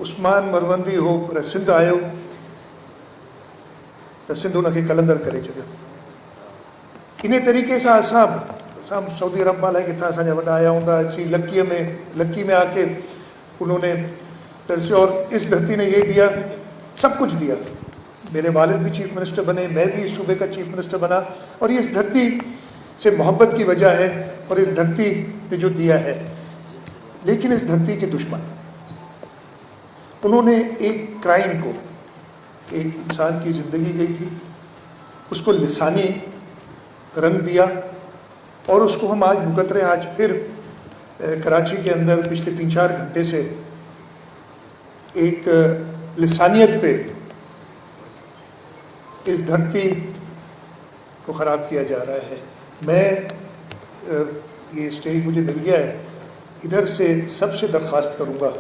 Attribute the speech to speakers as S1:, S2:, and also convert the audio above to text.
S1: उस्मान मरवंदी हो पर सिंध आयो तो सिंध उनखे कलंदर करे छॾियो। इन तरीक़े से असां सऊदी अरब मां लाइ किथां असांजा वॾा आया हूंदा, अची लक्की में आके उन्होंने तरसे और इस धरती ने ये दिया, सब कुछ दिया। मेरे वालिद भी चीफ मिनिस्टर बने, मैं भी इस सूबे का चीफ मिनिस्टर बना, और ये इस धरती से मोहब्बत की वजह है और इस धरती ने जो दिया है। लेकिन इस धरती के दुश्मन, उन्होंने एक क्राइम को, एक इंसान की ज़िंदगी गई थी, उसको लिसानी रंग दिया और उसको हम आज भुगत रहे हैं। आज फिर कराची के अंदर पिछले 3-4 घंटे से एक लिसानियत पे इस धरती को ख़राब किया जा रहा है। मैं ये स्टेज मुझे मिल गया है, इधर से सबसे दरख्वास्त करूँगा